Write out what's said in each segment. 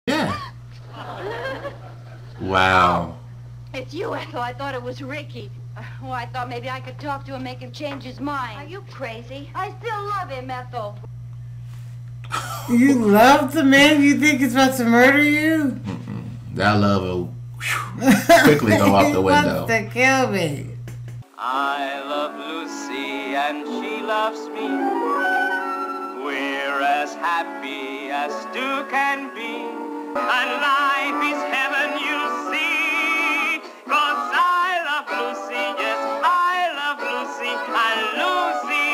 Yeah. Wow. It's you, Ethel. I thought it was Ricky. Oh, I thought maybe I could talk to him, make him change his mind. Are you crazy? I still love him, Ethel. You love the man you think is about to murder you? That love will quickly go out the window. He wants to kill me. I love Lucy and she loves me. We're as happy as two can be. And life is heaven, you see. 'Cause I love Lucy, yes, I love Lucy. And Lucy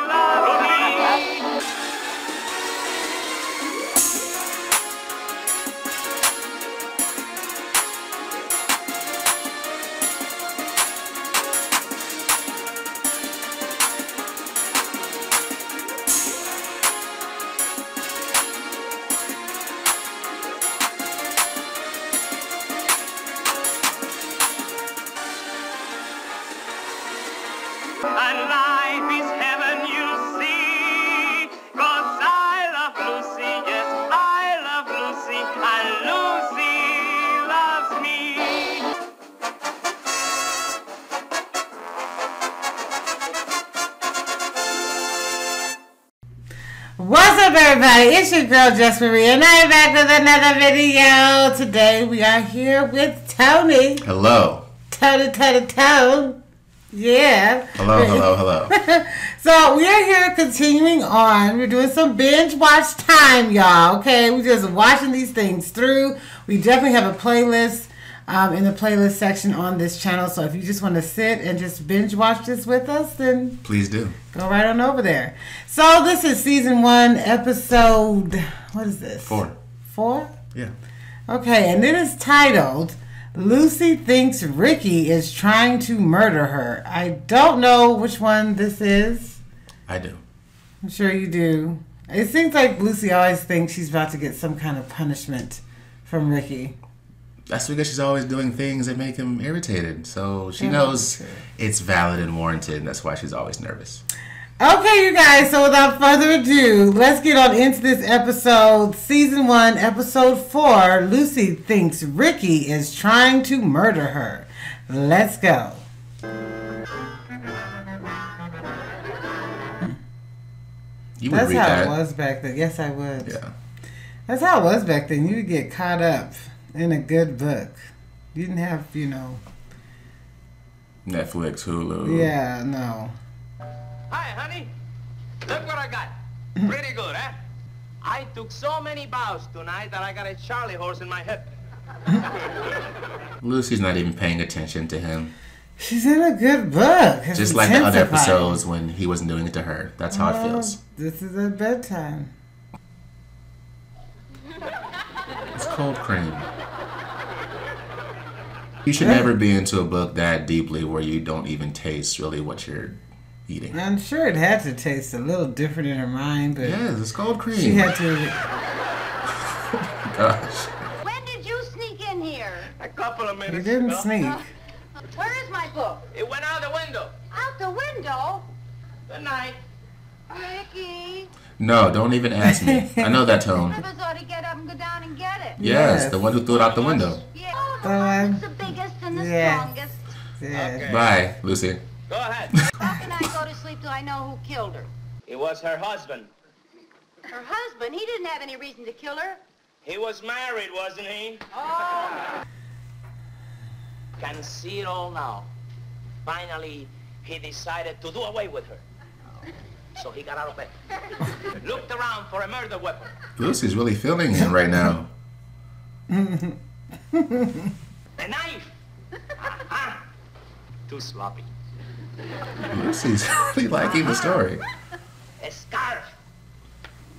loves me. And life is heaven, you see. 'Cause I love Lucy, yes, I love Lucy. And Lucy loves me. What's up, everybody? It's your girl, Just Marie, and I'm back with another video. Today, we are here with Tony. Hello. Tone. Yeah. Hello. So, we are here continuing on. We're doing some binge watch time, y'all. Okay? We're just watching these things through. We definitely have a playlist in the playlist section on this channel. So, if you just want to sit and just binge watch this with us, then Please do. go right on over there. So, this is season 1, episode, what is this? 4. 4? Yeah. Okay, and it is titled, Lucy Thinks Ricky is Trying to Murder Her. I don't know which one this is. I do. I'm sure you do. It seems like Lucy always thinks she's about to get some kind of punishment from Ricky. That's because she's always doing things that make him irritated. So she knows it's valid and warranted, and that's why she's always nervous. Okay, you guys, so without further ado, let's get on into this episode. Season 1, episode 4, Lucy Thinks Ricky is Trying to Murder Her. Let's go. You would That's read how that. it was back then. Yes, I would. Yeah. That's how it was back then. You would get caught up in a good book. You didn't have, Netflix, Hulu. Yeah, no. Hi, honey. Look what I got. Pretty good, huh? I took so many bows tonight that I got a Charlie horse in my hip. Lucy's not even paying attention to him. She's in a good book. It's Just like the other intensifying. episodes when he wasn't doing it to her. That's how it feels. This is at bedtime. It's cold cream. You should never be into a book that deeply where you don't even taste really what you're eating. I'm sure it had to taste a little different in her mind, but Yes, it's cold cream. she had to. Gosh. When did you sneak in here? A couple of minutes You didn't ago. sneak. Where is my book? It went out the window. Out the window? Good night. Ricky. No, don't even ask me. I know that tone. One of us ought to get up and go down and get it. Yes, Yes. the one who threw it out the window. Yeah. Oh, the Go one on. that's the biggest and the Yeah. strongest. Yeah. Okay. Bye, Lucy. Go ahead. How can I go to sleep till I know who killed her? It was her husband. Her husband? He didn't have any reason to kill her. He was married, wasn't he? Oh. Can see it all now. Finally, he decided to do away with her. So he got out of bed. Looked around for a murder weapon. Lucy's really feeling it right now. A knife. Ah, too sloppy. Lucy's really liking the story. A scarf.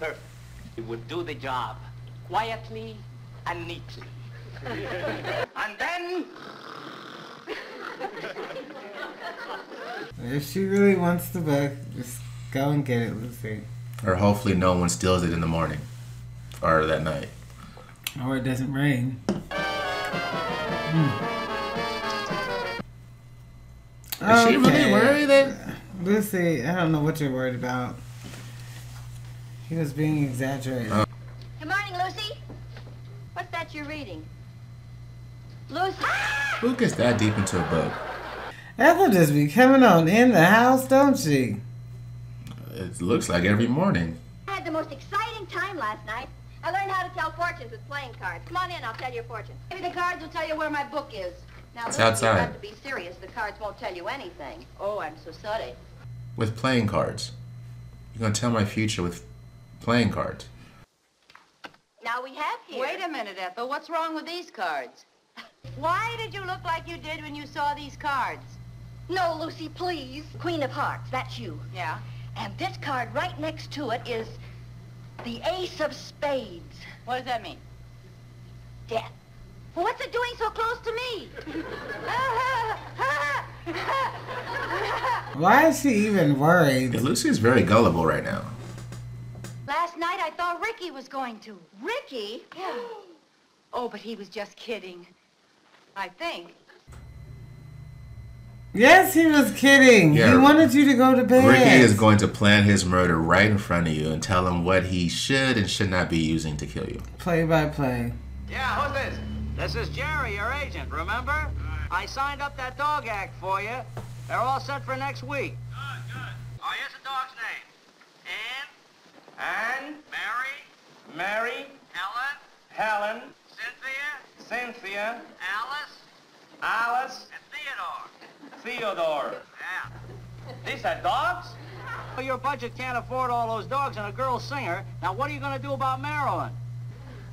Perfect. It would do the job quietly and neatly. And then If she really wants the book, just go and get it, Lucy. Or hopefully no one steals it in the morning. Or that night. Or it doesn't rain. Is she really worried that... Lucy, I don't know what you're worried about. He was being exaggerated. Good morning, Lucy. What's that you're reading? Lucy. Who gets that deep into a book? Ethel just be coming on in the house, don't she? It looks like every morning. I had the most exciting time last night. I learned how to tell fortunes with playing cards. Come on in, I'll tell you a fortune. Maybe the cards will tell you where my book is. Now, It's Lucy, outside. you have to be serious. The cards won't tell you anything. Oh, I'm so sorry. With playing cards. You're going to tell my future with playing cards. Now we have here... Wait a minute, Ethel. What's wrong with these cards? Why did you look like you did when you saw these cards? No, Lucy, please. Queen of Hearts, that's you. Yeah? And this card right next to it is the Ace of Spades. What does that mean? Death. Well, what's it doing so close to me? Why is she even worried? Yeah, Lucy is very gullible right now. Last night I thought Ricky was going to. Ricky? Yeah. Oh, but he was just kidding. I think. Yes, he was kidding. Yeah. He wanted you to go to bed. Ricky is going to plan his murder right in front of you and tell him what he should and should not be using to kill you. Play by play. Yeah, who's this? This is Jerry, your agent, remember? I signed up that dog act for you. They're all set for next week. Good, good. Oh, here's the dog's name. Anne, Mary, Helen, Cynthia, Alice, and Theodore. Yeah. These are dogs? Well, your budget can't afford all those dogs and a girl singer. Now, what are you going to do about Marilyn?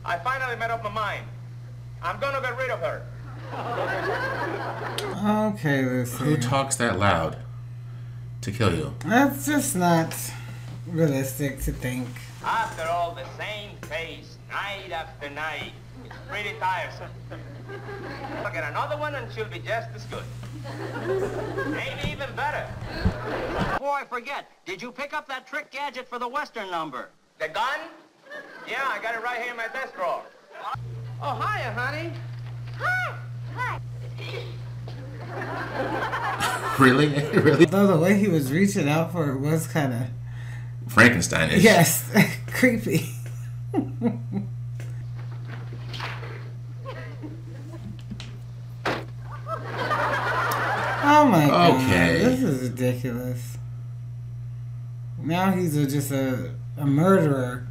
I finally made up my mind. I'm going to get rid of her. Okay, Lucy. Who talks that loud to kill you? That's just not realistic to think. After all, the same face, night after night. It's pretty tiresome. I'll get another one and she'll be just as good. Maybe even better. Before I forget, did you pick up that trick gadget for the Western number? The gun? Yeah, I got it right here in my desk drawer. Oh, hiya, honey. Hi. Hi. Really? Really? Though the way he was reaching out for it was kind of... Frankenstein-ish. Yes, creepy. Oh my god. Okay. This is ridiculous. Now he's just a murderer.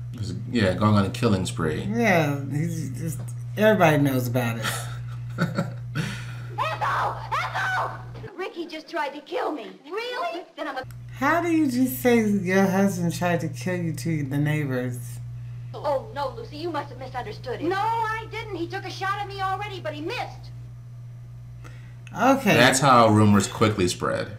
Yeah, going on a killing spree. Yeah, he's just... Everybody knows about it. Ethel! Ethel! Ricky just tried to kill me. Really? Then I'm a... How do you just say your husband tried to kill you to the neighbors? Oh, no, Lucy, you must have misunderstood him. No, I didn't. He took a shot at me already, but he missed. Okay. That's how rumors quickly spread.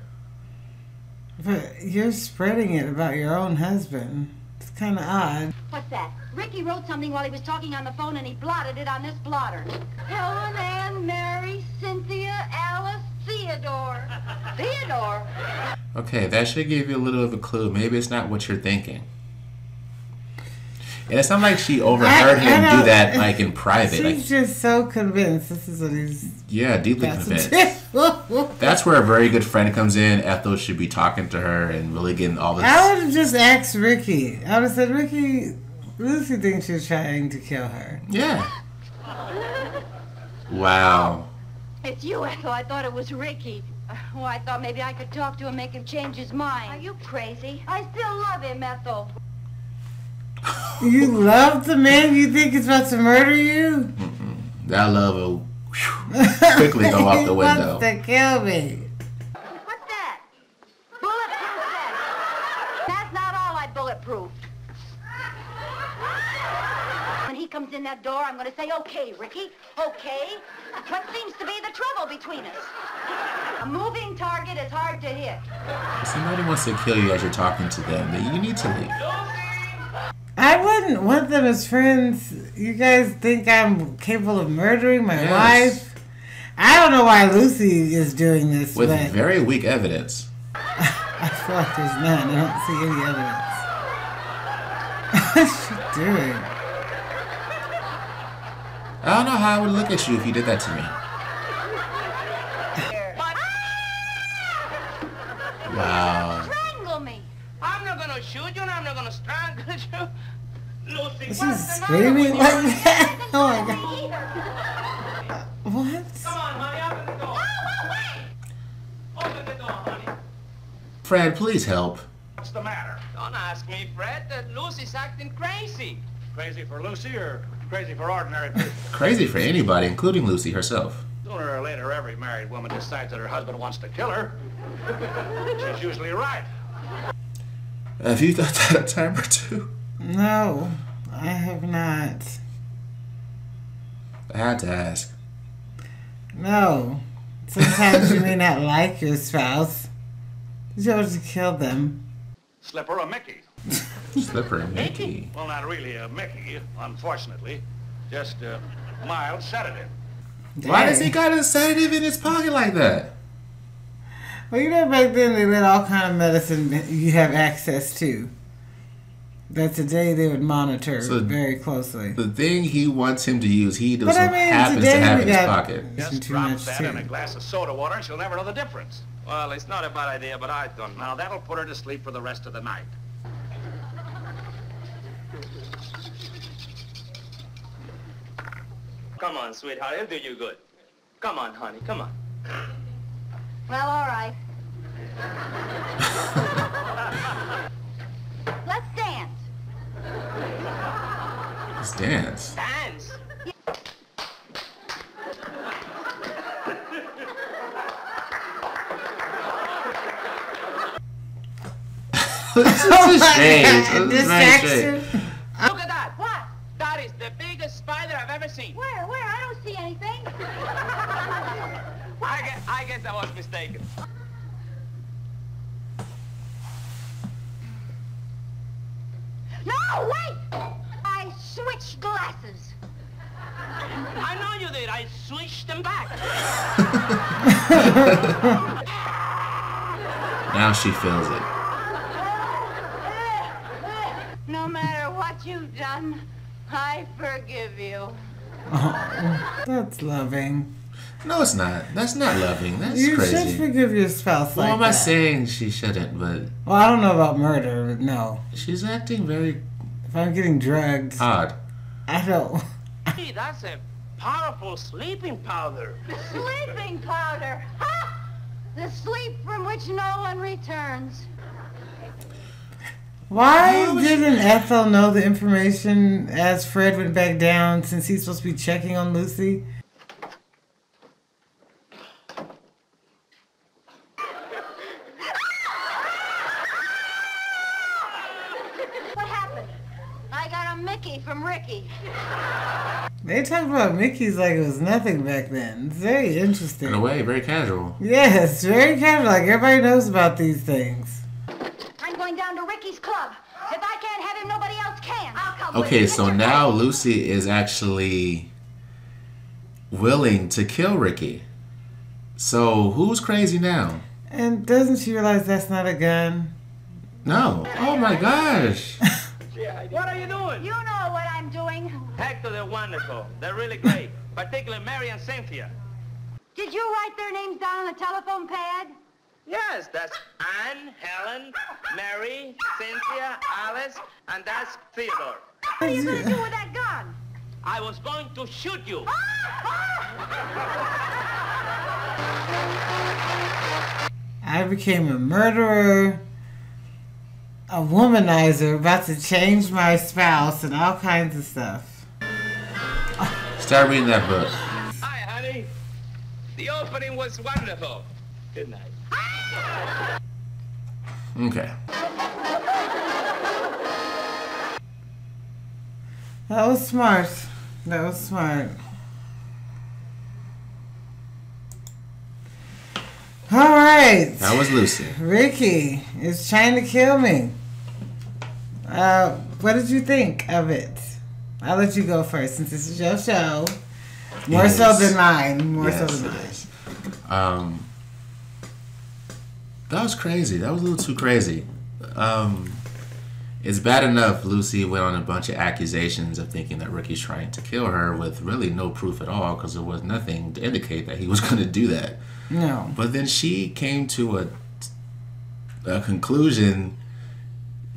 But you're spreading it about your own husband. It's kind of odd. What's that? Ricky wrote something while he was talking on the phone, and he blotted it on this blotter. Helen, Ann, Mary, Cynthia, Alice, Theodore. Theodore? Okay, that should give you a little of a clue. Maybe it's not what you're thinking. And it's not like she overheard him do that, like, in private. She's just so convinced this is what he's... Yeah, deeply convinced. That's where a very good friend comes in. Ethel should be talking to her and really getting all this... I would have just asked Ricky. I would have said, Ricky, Lucy thinks you're trying to kill her. Yeah. Wow. It's you, Ethel. I thought it was Ricky. Oh, I thought maybe I could talk to him, make him change his mind. Are you crazy? I still love him, Ethel. You love the man you think is about to murder you? That love will quickly go out the window. He wants to kill me. What's that? Bulletproof vest. That's not all I bulletproof. When he comes in that door, I'm going to say, okay, Ricky, okay. What seems to be the trouble between us? A moving target is hard to hit. If somebody wants to kill you as you're talking to them, then you need to leave. I wouldn't want them as friends. You guys think I'm capable of murdering my wife? I don't know why Lucy is doing this. With but very weak evidence. I feel like there's none. I don't see any evidence. What's she doing? I don't know how I would look at you if you did that to me. Wow. Strangle me. I'm not gonna shoot you and I'm not gonna strangle you. Lucy, Is she screaming like that? Oh my god. Fred, please help. What's the matter? Don't ask me, Fred. Lucy's acting crazy. Crazy for Lucy or crazy for ordinary people? Crazy for anybody, including Lucy herself. Sooner or later, every married woman decides that her husband wants to kill her. She's usually right. Have you thought that a time or two? No, I have not. I had to ask. No. Sometimes you may not like your spouse. You have to kill them. Slipper a Mickey. Slipper and Mickey. Well, not really a Mickey, unfortunately. Just a mild sedative. Why does he got a sedative in his pocket like that? Well, you know, back then they let all kind of medicine you have access to. That today they would monitor very closely. The thing he wants him to use, he doesn't happens to today have we in his got pocket. Just too drop much that too. in a glass of soda water and she'll never know the difference. Well, it's not a bad idea, but I don't know. Now, that'll put her to sleep for the rest of the night. Come on, sweetheart. It'll do you good. Come on, honey. Come on. Well, all right. Let's dance. Let's dance. Dance. This is a shade. God, This is a nice shade. distraction. Look at that. What? That is the biggest spider I've ever seen. Where? I don't see anything. I guess I was mistaken. No, wait! I switched glasses. I know you did. I switched them back. Now she feels it. No matter what you've done, I forgive you. Oh, that's loving. No, it's not. That's not loving. That's You crazy. should forgive your spouse Well, like I'm not that. saying she shouldn't, but Well, I don't know about murder, but no. she's acting very If I'm getting drugged, odd. I don't. Hey, that's a powerful sleeping powder. Sleeping powder. Ha! The sleep from which no one returns. Why didn't Ethel know the information as Fred went back down since he's supposed to be checking on Lucy? What happened? I got a Mickey from Ricky. They talked about Mickey's like it was nothing back then. It's very interesting. In a way, very casual. Yes, very casual. Like everybody knows about these things. I'm going down to Ricky's club. If I can't have him, nobody else can. I'll come with Okay, you. so now Lucy is actually willing to kill Ricky. So who's crazy now? And doesn't she realize that's not a gun? No. Oh my gosh. What are you doing? You know what I'm doing. Hector, they're wonderful. They're really great. Particularly Mary and Cynthia. Did you write their names down on the telephone pad? Yes, that's Anne, Helen, Mary, Cynthia, Alice, and that's Theodore. What are you going to do with that gun? I was going to shoot you. I became a murderer, a womanizer, about to change my spouse, and all kinds of stuff. Start reading that book. Hi, honey. The opening was wonderful. Good night. Okay. That was smart. That was smart. All right. That was Lucy. Ricky is trying to kill me. What did you think of it? I'll let you go first since this is your show. More so than mine. More so Yes, than it mine. is. That was crazy. That was a little too crazy. It's bad enough Lucy went on a bunch of accusations of thinking that Ricky's trying to kill her with really no proof at all because there was nothing to indicate that he was going to do that. No. But then she came to a conclusion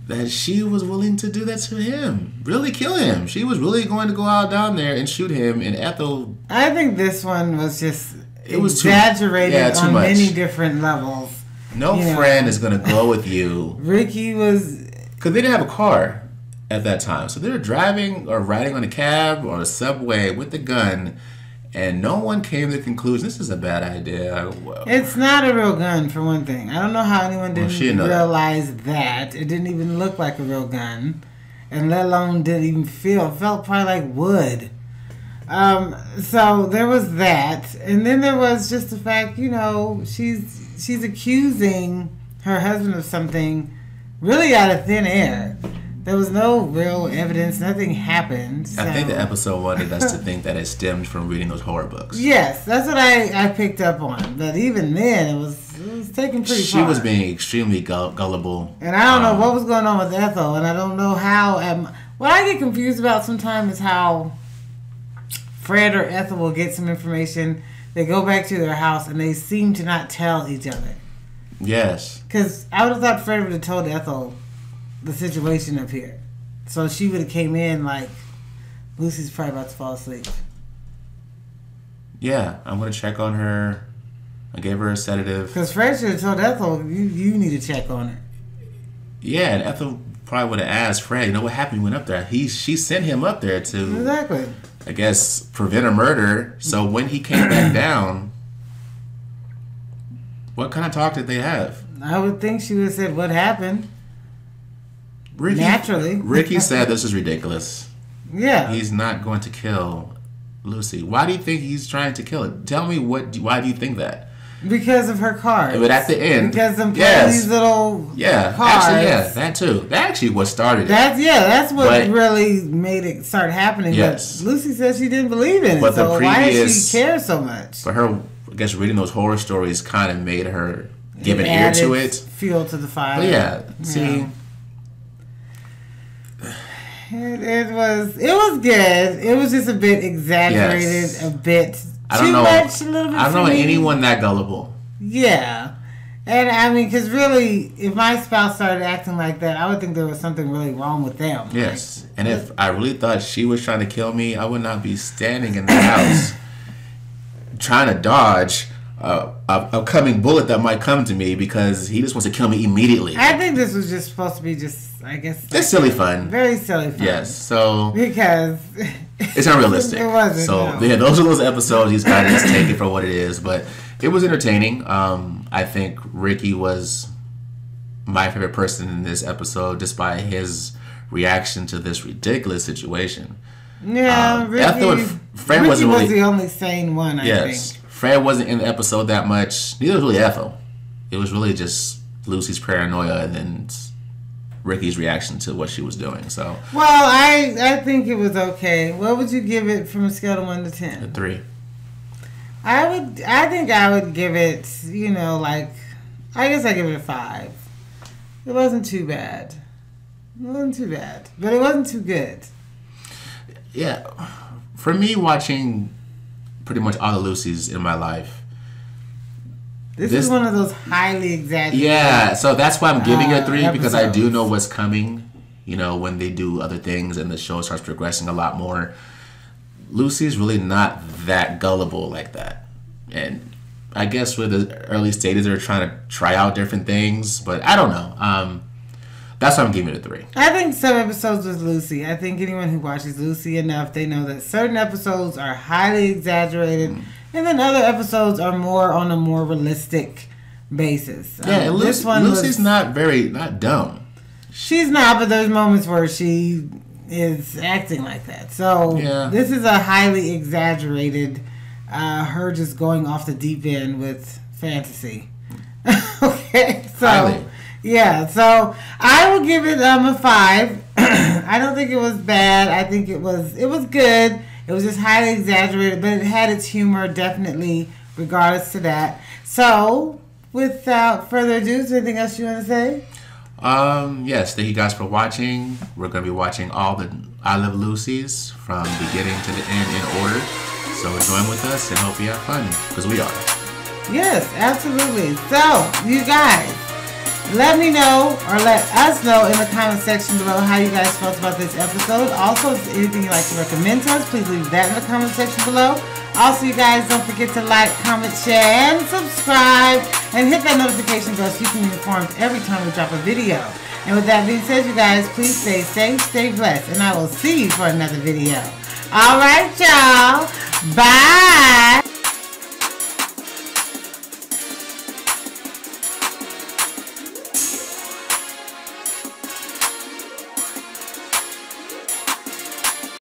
that she was willing to do that to him. Really kill him. She was really going to go out down there and shoot him. And Ethel... I think this one was just It was exaggerated too on much. many different levels. No friend is going to go with you. Ricky was... Because they didn't have a car at that time. So they were driving or riding on a cab or a subway with a gun, and no one came to the conclusion, this is a bad idea. Well, it's not a real gun, for one thing. I don't know how anyone didn't realize that. It didn't even look like a real gun. And let alone didn't even feel. It felt probably like wood. So there was that. And then there was just the fact, she's accusing her husband of something really out of thin air. There was no real evidence. Nothing happened. So. I think the episode wanted us to think that it stemmed from reading those horror books. Yes, that's what I picked up on. But even then, it was taken pretty far. She was being extremely gullible. And I don't know what was going on with Ethel, and I don't know how. What I get confused about sometimes is how Fred or Ethel will get some information. They go back to their house, and they seem to not tell each other. Yes. Because I would have thought Fred would have told Ethel the situation up here. So she would have came in like, Lucy's probably about to fall asleep. Yeah, I'm going to check on her. I gave her a sedative. Because Fred should have told Ethel, you need to check on her. Yeah, and Ethel probably would have asked Fred, what happened when he went up there? She sent him up there to, exactly, I guess, prevent a murder. So when he came back down, what kind of talk did they have? I would think she would have said, what happened? Naturally. Ricky said this is ridiculous. Yeah. He's not going to kill Lucy. Why do you think he's trying to kill her? Tell me why do you think that? Because of her cards. But at the end, because of these little cards. Actually, that too. That actually what started it. That's what really made it start happening. Yes. But Lucy said she didn't believe in it. But so why does she care so much? For her, I guess reading those horror stories kind of made her give an ear to it. Fuel to the fire. But see. It was good. It was just a bit exaggerated, a bit too much, a little bit. I don't know anyone that gullible. Yeah, and I mean, because really, if my spouse started acting like that, I would think there was something really wrong with them. Yes, and if I really thought she was trying to kill me, I would not be standing in the house trying to dodge a coming bullet that might come to me because he just wants to kill me immediately. I think this was just supposed to be I guess... It's silly fun. Very silly fun. Yes, so... Because... It's unrealistic. It wasn't, so, no. Yeah, those are those episodes. He's got to just take it for what it is. But it was entertaining. I think Ricky was my favorite person in this episode, despite his reaction to this ridiculous situation. Yeah, Fred Ricky wasn't really... was the only sane one, I think. Fred wasn't in the episode that much. Neither was really Ethel. It was really just Lucy's paranoia and then Ricky's reaction to what she was doing. So, well, I think it was okay. What would you give it from a scale of 1 to 10? A 3. I think I would give it, I guess I give it a 5. It wasn't too bad. But it wasn't too good. Yeah. For me, watching pretty much all the Lucys in my life, This is one of those highly exaggerated. Yeah, so that's why I'm giving it a 3 because I do episodes. know what's coming. When they do other things and the show starts progressing a lot more. Lucy's really not that gullible like that. And I guess with the early stages they're trying to try out different things, but I don't know. That's why I'm giving it a 3. I think some episodes with Lucy, I think anyone who watches Lucy enough, they know that certain episodes are highly exaggerated. And then other episodes are more on a more realistic basis. Yeah, and Lucy's not dumb. She's not, but there's moments where she is acting like that. So This is a highly exaggerated, her just going off the deep end with fantasy. Okay, so highly. Yeah, so I will give it a 5. I don't think it was bad. I think it was good. It was just highly exaggerated, but it had its humor, definitely, regardless to that. So, without further ado, is there anything else you want to say? Yes, thank you guys for watching. We're going to be watching all the I Love Lucy's from beginning to the end in order. So join with us and hope you have fun, because we are. Yes, absolutely. So, you guys, let me know, or let us know in the comment section below how you guys felt about this episode. Also, if there's anything you'd like to recommend to us, please leave that in the comment section below. Also, you guys, don't forget to like, comment, share, and subscribe. And hit that notification bell so you can be informed every time we drop a video. And with that being said, you guys, please stay safe, stay blessed. And I will see you for another video. All right, y'all. Bye.